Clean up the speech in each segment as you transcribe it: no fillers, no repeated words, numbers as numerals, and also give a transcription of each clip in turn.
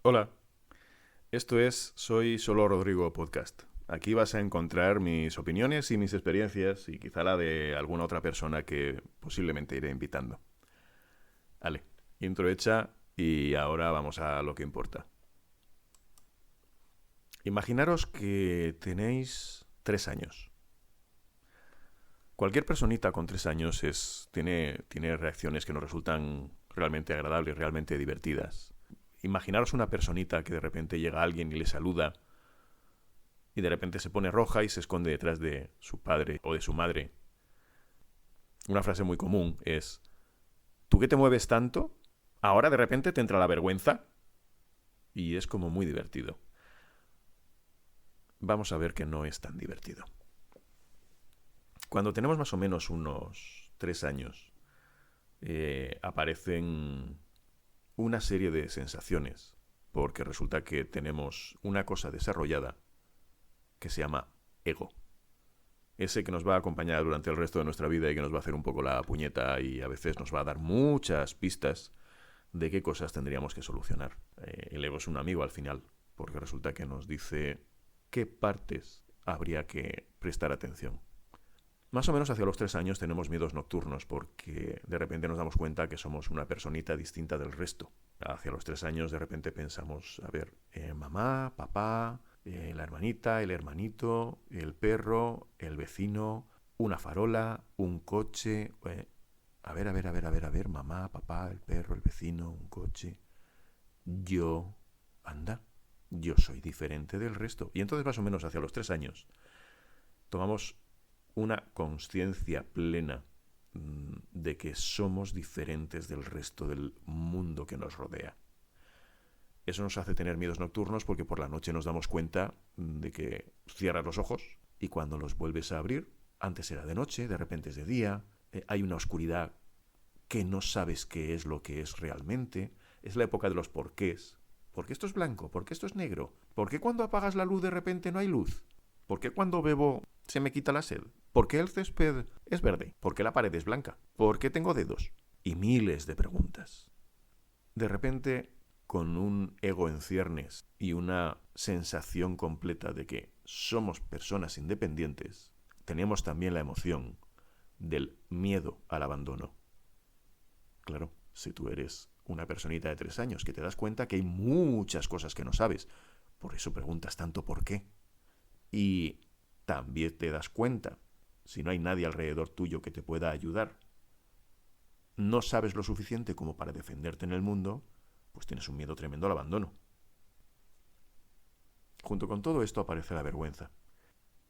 Hola, esto es Soy Solo Rodrigo Podcast. Aquí vas a encontrar mis opiniones y mis experiencias y quizá la de alguna otra persona que posiblemente iré invitando. Vale, intro hecha y ahora vamos a lo que importa. Imaginaros que tenéis 3 años. Cualquier personita con 3 años tiene reacciones que nos resultan realmente agradables, realmente divertidas. Imaginaros una personita que de repente llega alguien y le saluda y de repente se pone roja y se esconde detrás de su padre o de su madre. Una frase muy común es: ¿tú que te mueves tanto? ¿Ahora de repente te entra la vergüenza? Y es como muy divertido. Vamos a ver que no es tan divertido. Cuando tenemos más o menos unos 3 años, aparecen una serie de sensaciones, porque resulta que tenemos una cosa desarrollada que se llama ego. Ese que nos va a acompañar durante el resto de nuestra vida y que nos va a hacer un poco la puñeta y a veces nos va a dar muchas pistas de qué cosas tendríamos que solucionar. El ego es un amigo al final, porque resulta que nos dice qué partes habría que prestar atención. Más o menos hacia los 3 años tenemos miedos nocturnos porque de repente nos damos cuenta que somos una personita distinta del resto. Hacia los 3 años de repente pensamos, a ver, mamá, papá, la hermanita, el hermanito, el perro, el vecino, una farola, un coche. A ver, mamá, papá, el perro, el vecino, un coche. Yo, anda, yo soy diferente del resto. Y entonces más o menos hacia los 3 años tomamos una conciencia plena de que somos diferentes del resto del mundo que nos rodea. Eso nos hace tener miedos nocturnos porque por la noche nos damos cuenta de que cierras los ojos y cuando los vuelves a abrir, antes era de noche, de repente es de día, hay una oscuridad que no sabes qué es lo que es realmente. Es la época de los porqués. ¿Por qué esto es blanco? ¿Por qué esto es negro? ¿Por qué cuando apagas la luz de repente no hay luz? ¿Por qué cuando bebo se me quita la sed? ¿Por qué el césped es verde? ¿Por qué la pared es blanca? ¿Por qué tengo dedos? Y miles de preguntas. De repente, con un ego en ciernes y una sensación completa de que somos personas independientes, tenemos también la emoción del miedo al abandono. Claro, si tú eres una personita de 3 años que te das cuenta que hay muchas cosas que no sabes, por eso preguntas tanto por qué. Y también te das cuenta, si no hay nadie alrededor tuyo que te pueda ayudar, no sabes lo suficiente como para defenderte en el mundo, pues tienes un miedo tremendo al abandono. Junto con todo esto aparece la vergüenza,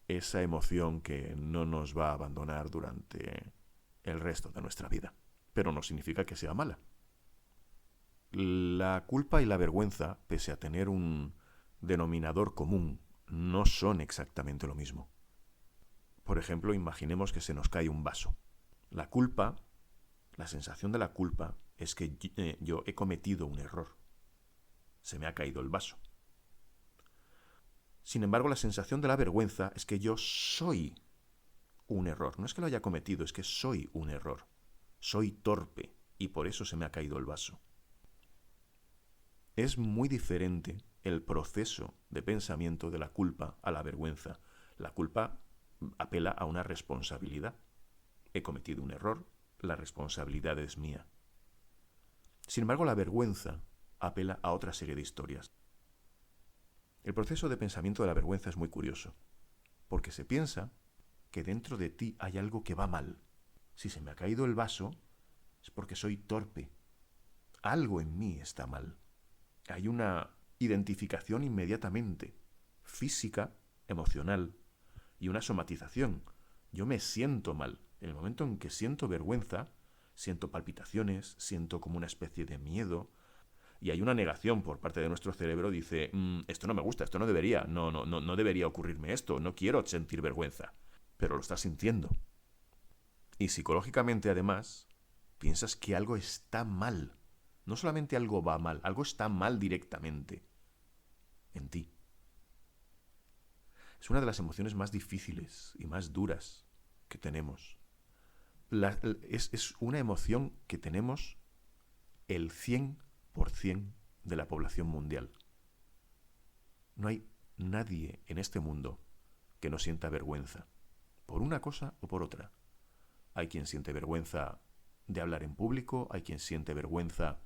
esa emoción que no nos va a abandonar durante el resto de nuestra vida, pero no significa que sea mala. La culpa y la vergüenza, pese a tener un denominador común, no son exactamente lo mismo. Por ejemplo, imaginemos que se nos cae un vaso. La culpa, la sensación de la culpa es que yo he cometido un error. Se me ha caído el vaso. Sin embargo, la sensación de la vergüenza es que yo soy un error. No es que lo haya cometido, es que soy un error. Soy torpe y por eso se me ha caído el vaso. Es muy diferente el proceso de pensamiento de la culpa a la vergüenza. La culpa apela a una responsabilidad. He cometido un error, la responsabilidad es mía. Sin embargo, la vergüenza apela a otra serie de historias. El proceso de pensamiento de la vergüenza es muy curioso, porque se piensa que dentro de ti hay algo que va mal. Si se me ha caído el vaso, es porque soy torpe. Algo en mí está mal. Hay una identificación inmediatamente, física, emocional, y una somatización. Yo me siento mal. En el momento en que siento vergüenza, siento palpitaciones, siento como una especie de miedo, y hay una negación por parte de nuestro cerebro. Dice, esto no me gusta, esto no debería, no debería ocurrirme esto, no quiero sentir vergüenza. Pero lo estás sintiendo. Y psicológicamente, además, piensas que algo está mal. No solamente algo va mal, algo está mal directamente en ti. Es una de las emociones más difíciles y más duras que tenemos. Es una emoción que tenemos el 100% de la población mundial. No hay nadie en este mundo que no sienta vergüenza, por una cosa o por otra. Hay quien siente vergüenza de hablar en público, hay quien siente vergüenza.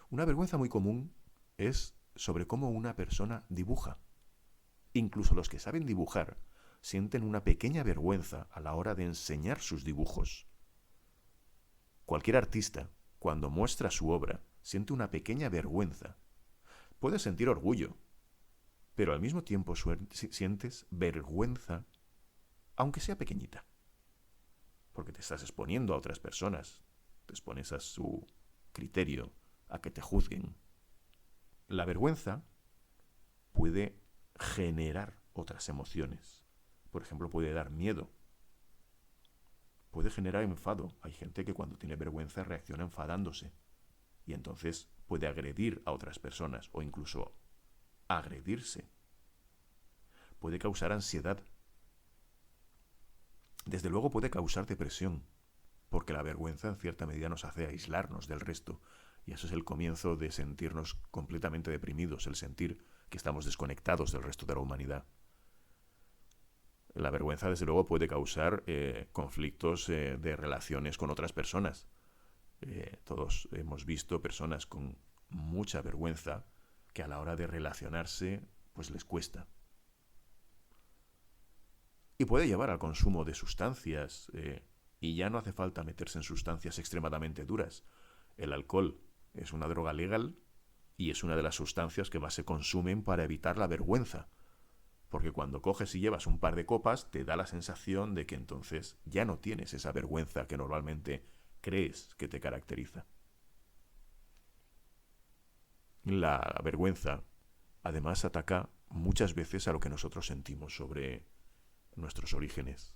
Una vergüenza muy común es sobre cómo una persona dibuja. Incluso los que saben dibujar sienten una pequeña vergüenza a la hora de enseñar sus dibujos. Cualquier artista, cuando muestra su obra, siente una pequeña vergüenza. Puedes sentir orgullo, pero al mismo tiempo sientes vergüenza, aunque sea pequeñita. Porque te estás exponiendo a otras personas, te expones a su criterio, a que te juzguen. La vergüenza puede generar otras emociones. Por ejemplo, puede dar miedo. Puede generar enfado. Hay gente que cuando tiene vergüenza reacciona enfadándose. Y entonces puede agredir a otras personas o incluso agredirse. Puede causar ansiedad. Desde luego puede causar depresión, porque la vergüenza en cierta medida nos hace aislarnos del resto. Y eso es el comienzo de sentirnos completamente deprimidos, el sentir que estamos desconectados del resto de la humanidad. La vergüenza, desde luego, puede causar conflictos de relaciones con otras personas. Todos hemos visto personas con mucha vergüenza que a la hora de relacionarse, pues les cuesta. Y puede llevar al consumo de sustancias, y ya no hace falta meterse en sustancias extremadamente duras. El alcohol es una droga legal y es una de las sustancias que más se consumen para evitar la vergüenza. Porque cuando coges y llevas un par de copas, te da la sensación de que entonces ya no tienes esa vergüenza que normalmente crees que te caracteriza. La vergüenza, además, ataca muchas veces a lo que nosotros sentimos sobre nuestros orígenes.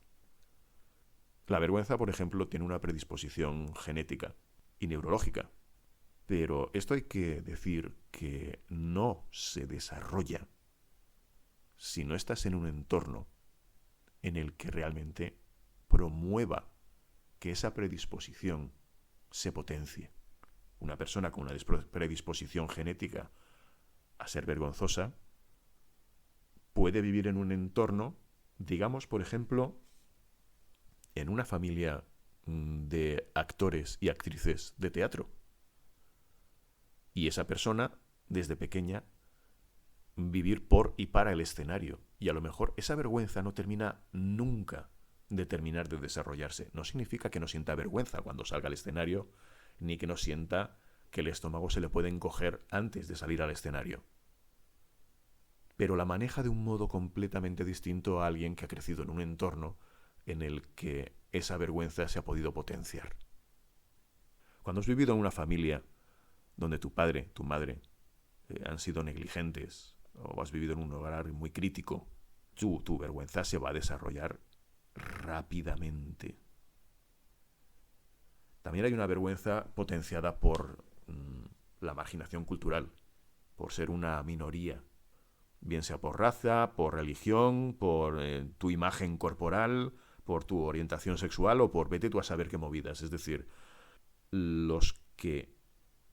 La vergüenza, por ejemplo, tiene una predisposición genética y neurológica. Pero esto hay que decir que no se desarrolla si no estás en un entorno en el que realmente promueva que esa predisposición se potencie. Una persona con una predisposición genética a ser vergonzosa puede vivir en un entorno, digamos, por ejemplo, en una familia de actores y actrices de teatro. Y esa persona, desde pequeña, vivir por y para el escenario. Y a lo mejor esa vergüenza no termina nunca de terminar de desarrollarse. No significa que no sienta vergüenza cuando salga al escenario, ni que no sienta que el estómago se le puede encoger antes de salir al escenario. Pero la maneja de un modo completamente distinto a alguien que ha crecido en un entorno en el que esa vergüenza se ha podido potenciar. Cuando has vivido en una familia donde tu padre, tu madre han sido negligentes, o has vivido en un hogar muy crítico, tu vergüenza se va a desarrollar rápidamente. También hay una vergüenza potenciada por la marginación cultural, por ser una minoría, bien sea por raza, por religión, por tu imagen corporal, por tu orientación sexual o por vete tú a saber qué movidas. Es decir, los que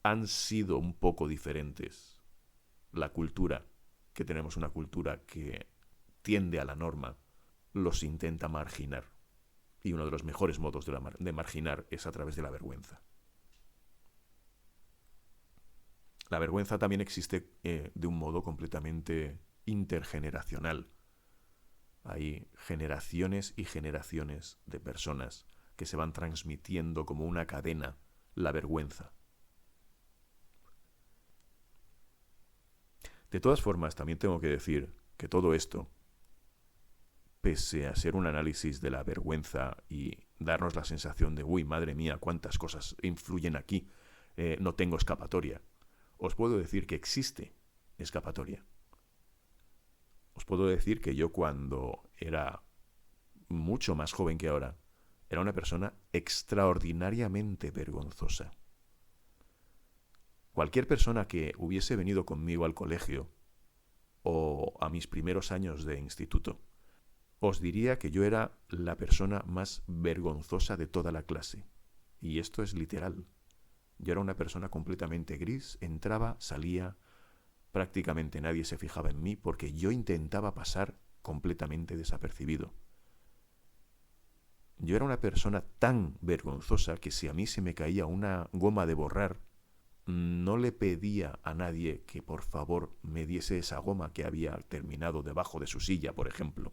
han sido un poco diferentes, la cultura, que tenemos una cultura que tiende a la norma, los intenta marginar. Y uno de los mejores modos de marginar es a través de la vergüenza. La vergüenza también existe de un modo completamente intergeneracional. Hay generaciones y generaciones de personas que se van transmitiendo como una cadena la vergüenza. De todas formas, también tengo que decir que todo esto, pese a ser un análisis de la vergüenza y darnos la sensación de, uy, madre mía, cuántas cosas influyen aquí, no tengo escapatoria, os puedo decir que existe escapatoria. Os puedo decir que yo cuando era mucho más joven que ahora, era una persona extraordinariamente vergonzosa. Cualquier persona que hubiese venido conmigo al colegio o a mis primeros años de instituto, os diría que yo era la persona más vergonzosa de toda la clase. Y esto es literal. Yo era una persona completamente gris, entraba, salía, prácticamente nadie se fijaba en mí porque yo intentaba pasar completamente desapercibido. Yo era una persona tan vergonzosa que si a mí se me caía una goma de borrar, no le pedía a nadie que por favor me diese esa goma que había terminado debajo de su silla, por ejemplo.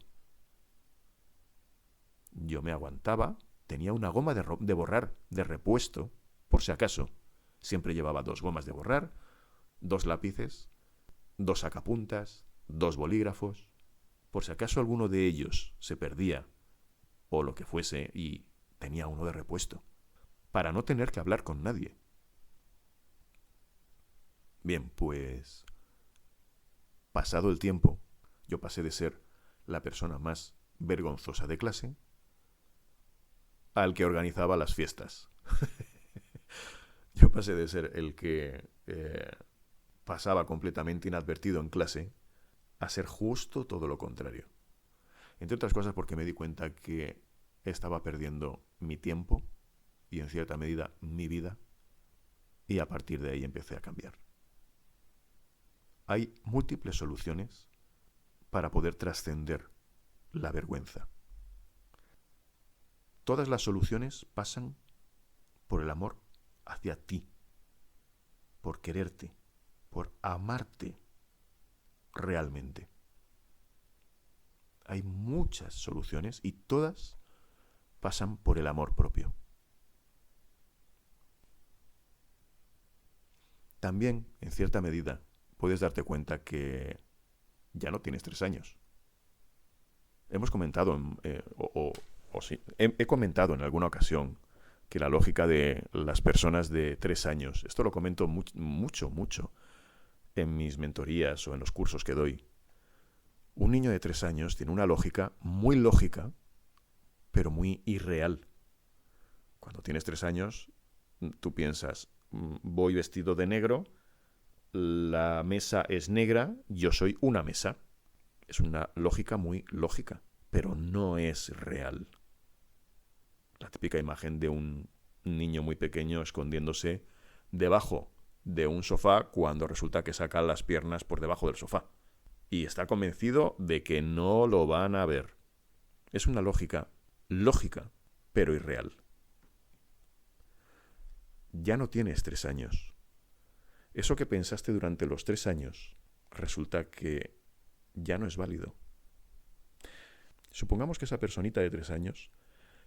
Yo me aguantaba, tenía una goma de borrar de repuesto, por si acaso. Siempre llevaba 2 gomas de borrar, 2 lápices, 2 sacapuntas, 2 bolígrafos. Por si acaso alguno de ellos se perdía o lo que fuese y tenía uno de repuesto, para no tener que hablar con nadie. Bien, pues pasado el tiempo, yo pasé de ser la persona más vergonzosa de clase al que organizaba las fiestas. Yo pasé de ser el que pasaba completamente inadvertido en clase a ser justo todo lo contrario. Entre otras cosas porque me di cuenta que estaba perdiendo mi tiempo y en cierta medida mi vida, y a partir de ahí empecé a cambiar. Hay múltiples soluciones para poder trascender la vergüenza. Todas las soluciones pasan por el amor hacia ti, por quererte, por amarte realmente. Hay muchas soluciones y todas pasan por el amor propio. También, en cierta medida, puedes darte cuenta que ya no tienes 3 años. Hemos comentado, he comentado en alguna ocasión que la lógica de las personas de 3 años, esto lo comento mucho en mis mentorías o en los cursos que doy. Un niño de 3 años tiene una lógica muy lógica, pero muy irreal. Cuando tienes 3 años, tú piensas, voy vestido de negro, la mesa es negra, yo soy una mesa. Es una lógica muy lógica, pero no es real. La típica imagen de un niño muy pequeño escondiéndose debajo de un sofá cuando resulta que saca las piernas por debajo del sofá. Y está convencido de que no lo van a ver. Es una lógica lógica, pero irreal. Ya no tienes 3 años. Eso que pensaste durante los 3 años resulta que ya no es válido. Supongamos que esa personita de 3 años,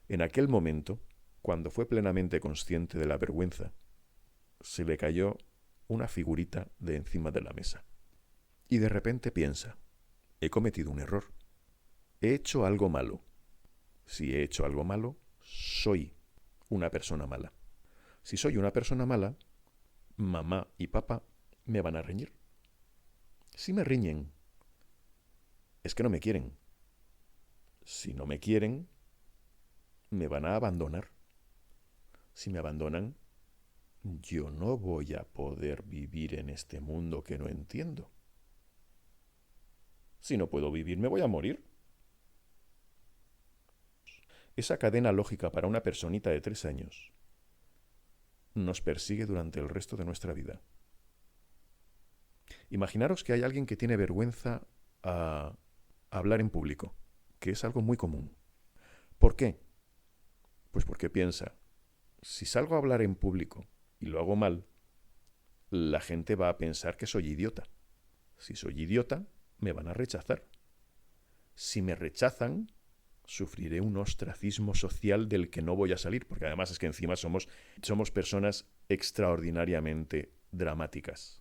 en aquel momento, cuando fue plenamente consciente de la vergüenza, se le cayó una figurita de encima de la mesa. Y de repente piensa, he cometido un error. He hecho algo malo. Si he hecho algo malo, soy una persona mala. Si soy una persona mala, mamá y papá me van a reñir. Si me riñen, es que no me quieren. Si no me quieren, me van a abandonar. Si me abandonan, yo no voy a poder vivir en este mundo que no entiendo. Si no puedo vivir, me voy a morir. Esa cadena lógica para una personita de 3 años nos persigue durante el resto de nuestra vida. Imaginaros que hay alguien que tiene vergüenza a hablar en público, que es algo muy común. ¿Por qué? Pues porque piensa, si salgo a hablar en público y lo hago mal, la gente va a pensar que soy idiota. Si soy idiota, me van a rechazar. Si me rechazan, sufriré un ostracismo social del que no voy a salir, porque además es que encima somos personas extraordinariamente dramáticas.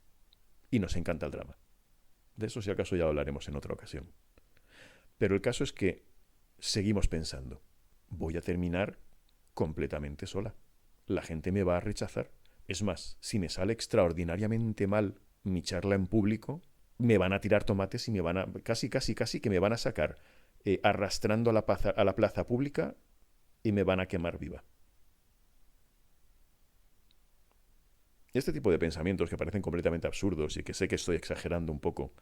Y nos encanta el drama. De eso, si acaso, ya hablaremos en otra ocasión. Pero el caso es que seguimos pensando, voy a terminar completamente sola. La gente me va a rechazar. Es más, si me sale extraordinariamente mal mi charla en público, me van a tirar tomates y me van a, casi que me van a sacar arrastrando a la plaza pública y me van a quemar viva. Este tipo de pensamientos que parecen completamente absurdos y que sé que estoy exagerando un poco,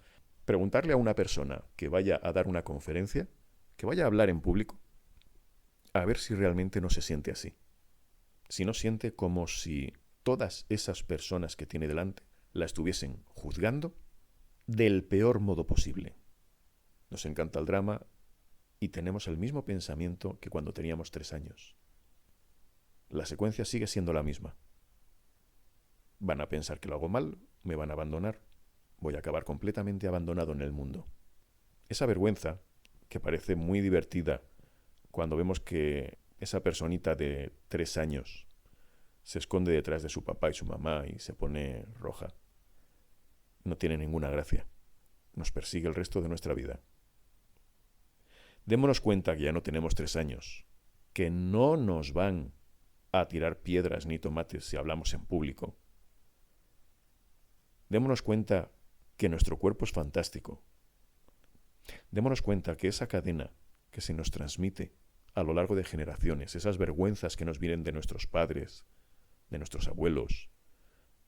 preguntarle a una persona que vaya a dar una conferencia, que vaya a hablar en público, a ver si realmente no se siente así. Si no siente como si todas esas personas que tiene delante la estuviesen juzgando del peor modo posible. Nos encanta el drama y tenemos el mismo pensamiento que cuando teníamos 3 años. La secuencia sigue siendo la misma. Van a pensar que lo hago mal, me van a abandonar, voy a acabar completamente abandonado en el mundo. Esa vergüenza, que parece muy divertida cuando vemos que esa personita de 3 años se esconde detrás de su papá y su mamá y se pone roja, no tiene ninguna gracia. Nos persigue el resto de nuestra vida. Démonos cuenta que ya no tenemos 3 años, que no nos van a tirar piedras ni tomates si hablamos en público. Démonos cuenta que nuestro cuerpo es fantástico. Démonos cuenta que esa cadena que se nos transmite a lo largo de generaciones, esas vergüenzas que nos vienen de nuestros padres, de nuestros abuelos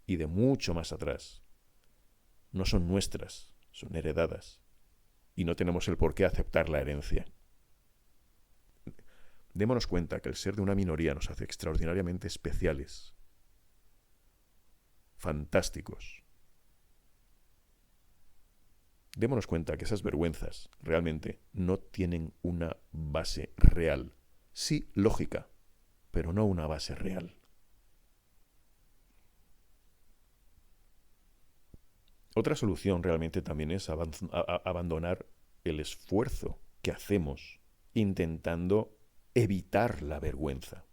y de mucho más atrás, no son nuestras, son heredadas y no tenemos el por qué aceptar la herencia. Démonos cuenta que el ser de una minoría nos hace extraordinariamente especiales, fantásticos. Démonos cuenta que esas vergüenzas realmente no tienen una base real. Sí, lógica, pero no una base real. Otra solución realmente también es abandonar el esfuerzo que hacemos intentando evitar la vergüenza.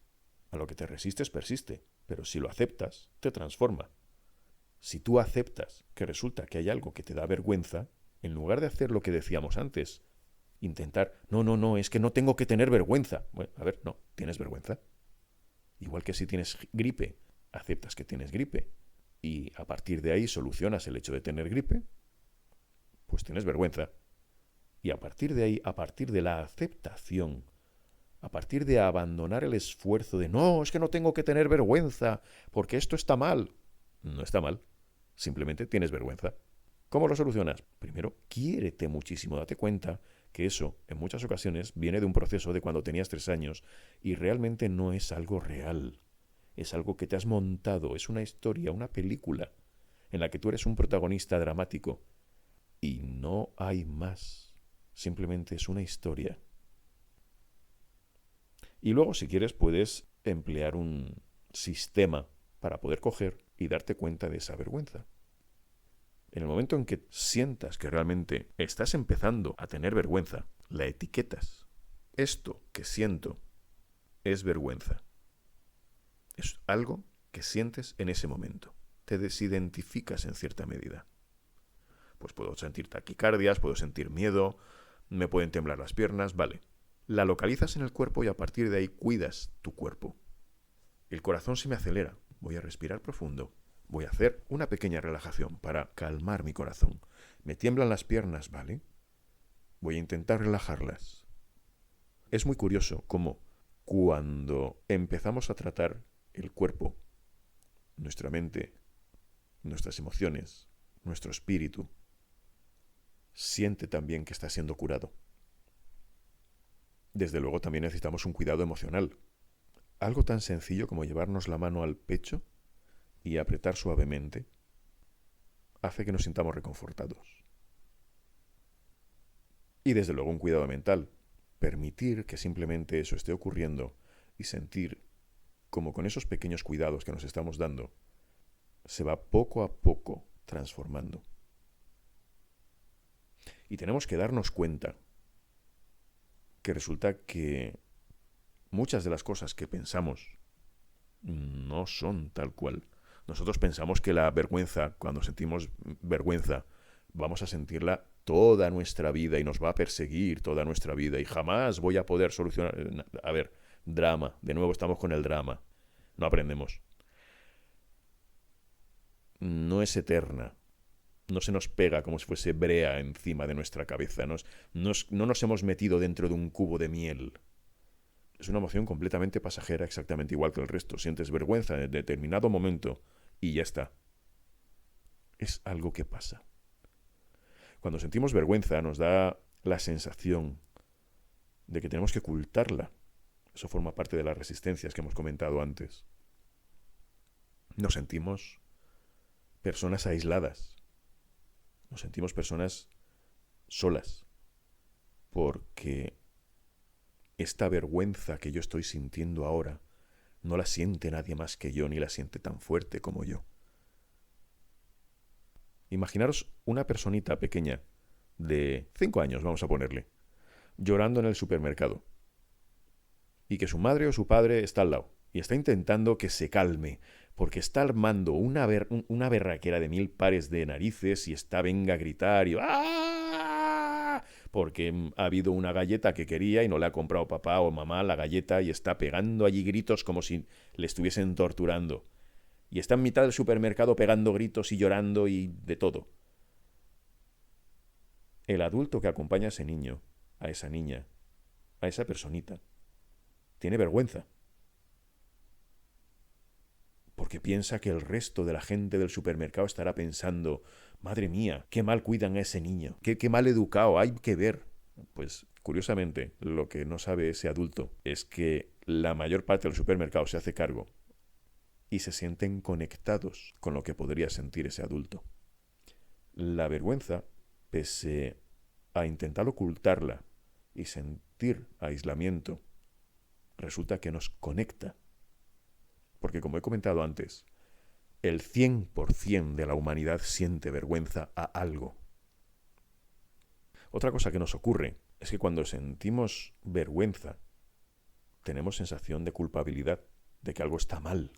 A lo que te resistes persiste, pero si lo aceptas, te transforma. Si tú aceptas que resulta que hay algo que te da vergüenza, en lugar de hacer lo que decíamos antes, intentar, no, es que no tengo que tener vergüenza. Bueno, a ver, no, tienes vergüenza. Igual que si tienes gripe, aceptas que tienes gripe y a partir de ahí solucionas el hecho de tener gripe, pues tienes vergüenza. Y a partir de ahí, a partir de la aceptación, a partir de abandonar el esfuerzo de no, es que no tengo que tener vergüenza, porque esto está mal. No está mal, simplemente tienes vergüenza. ¿Cómo lo solucionas? Primero, quiérete muchísimo, date cuenta que eso, en muchas ocasiones, viene de un proceso de cuando tenías 3 años y realmente no es algo real. Es algo que te has montado, es una historia, una película, en la que tú eres un protagonista dramático. Y no hay más. Simplemente es una historia. Y luego, si quieres, puedes emplear un sistema para poder coger y darte cuenta de esa vergüenza. En el momento en que sientas que realmente estás empezando a tener vergüenza, la etiquetas. Esto que siento es vergüenza. Es algo que sientes en ese momento. Te desidentificas en cierta medida. Pues puedo sentir taquicardias, puedo sentir miedo, me pueden temblar las piernas, vale. La localizas en el cuerpo y a partir de ahí cuidas tu cuerpo. El corazón se me acelera. Voy a respirar profundo. Voy a hacer una pequeña relajación para calmar mi corazón. Me tiemblan las piernas, ¿vale? Voy a intentar relajarlas. Es muy curioso cómo cuando empezamos a tratar el cuerpo, nuestra mente, nuestras emociones, nuestro espíritu, siente también que está siendo curado. Desde luego también necesitamos un cuidado emocional. Algo tan sencillo como llevarnos la mano al pecho y apretar suavemente hace que nos sintamos reconfortados. Y desde luego un cuidado mental. Permitir que simplemente eso esté ocurriendo y sentir como con esos pequeños cuidados que nos estamos dando se va poco a poco transformando. Y tenemos que darnos cuenta que resulta que muchas de las cosas que pensamos no son tal cual. Nosotros pensamos que la vergüenza, cuando sentimos vergüenza, vamos a sentirla toda nuestra vida y nos va a perseguir toda nuestra vida y jamás voy a poder solucionar. A ver, drama, de nuevo estamos con el drama. No aprendemos. No es eterna. No se nos pega como si fuese brea encima de nuestra cabeza. No nos hemos metido dentro de un cubo de miel. Es una emoción completamente pasajera, exactamente igual que el resto. Sientes vergüenza en determinado momento y ya está. Es algo que pasa. Cuando sentimos vergüenza nos da la sensación de que tenemos que ocultarla. Eso forma parte de las resistencias que hemos comentado antes. Nos sentimos personas aisladas. Nos sentimos personas solas. Porque esta vergüenza que yo estoy sintiendo ahora no la siente nadie más que yo, ni la siente tan fuerte como yo. Imaginaros una personita pequeña de 5 años, vamos a ponerle, llorando en el supermercado. Y que su madre o su padre está al lado. Y está intentando que se calme. Porque está armando una berraquera de 1000 pares de narices. Y está venga a gritar y ¡ah! Porque ha habido una galleta que quería y no le ha comprado papá o mamá la galleta. Y está pegando allí gritos como si le estuviesen torturando. Y está en mitad del supermercado pegando gritos y llorando y de todo. El adulto que acompaña a ese niño, a esa niña, a esa personita, tiene vergüenza. Porque piensa que el resto de la gente del supermercado estará pensando, madre mía, qué mal cuidan a ese niño, qué mal educado, hay que ver. Pues, curiosamente, lo que no sabe ese adulto es que la mayor parte del supermercado se hace cargo y se sienten conectados con lo que podría sentir ese adulto. La vergüenza, pese a intentar ocultarla y sentir aislamiento, resulta que nos conecta. Porque como he comentado antes, el 100% de la humanidad siente vergüenza a algo. Otra cosa que nos ocurre es que cuando sentimos vergüenza, tenemos sensación de culpabilidad, de que algo está mal.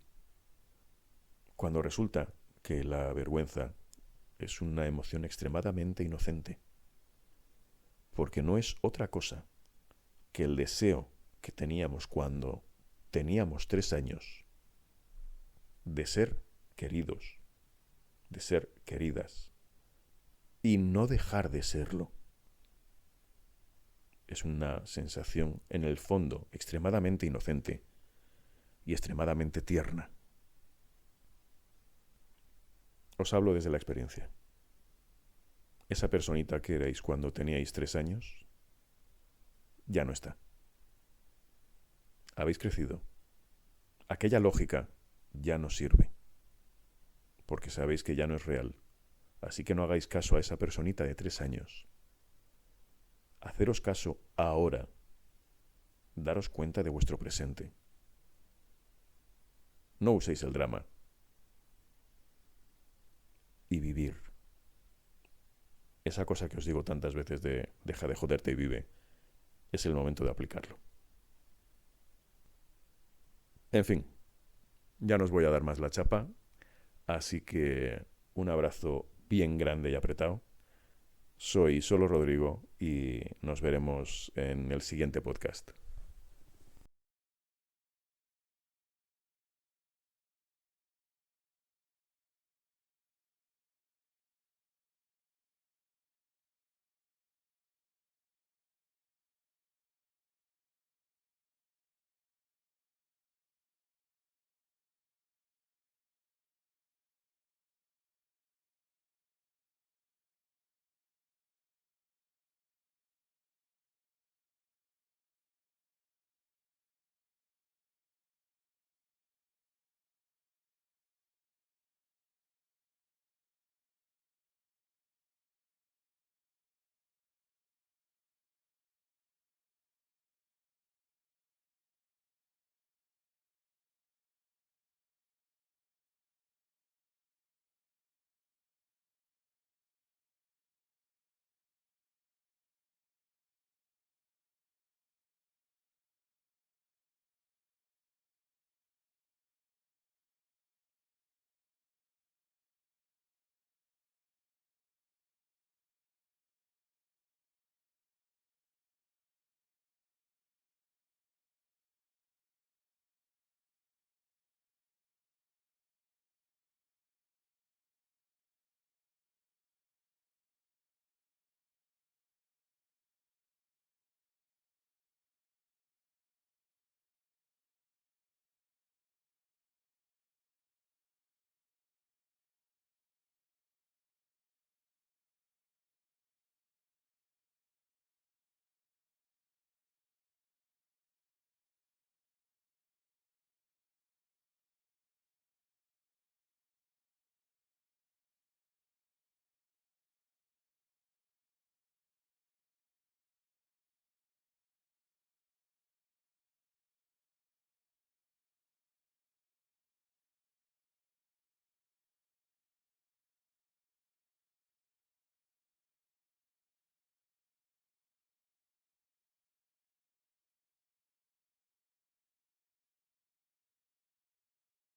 Cuando resulta que la vergüenza es una emoción extremadamente inocente. Porque no es otra cosa que el deseo que teníamos cuando teníamos 3 años de ser queridos, de ser queridas y no dejar de serlo. Es una sensación, en el fondo, extremadamente inocente y extremadamente tierna. Os hablo desde la experiencia. Esa personita que erais cuando teníais 3 años, ya no está. Habéis crecido. Aquella lógica ya no sirve, porque sabéis que ya no es real. Así que no hagáis caso a esa personita de 3 años. Haceros caso ahora. Daros cuenta de vuestro presente. No uséis el drama. Y vivir. Esa cosa que os digo tantas veces de deja de joderte y vive, es el momento de aplicarlo. En fin, ya no os voy a dar más la chapa, así que un abrazo bien grande y apretado. Soy Solo Rodrigo y nos veremos en el siguiente podcast.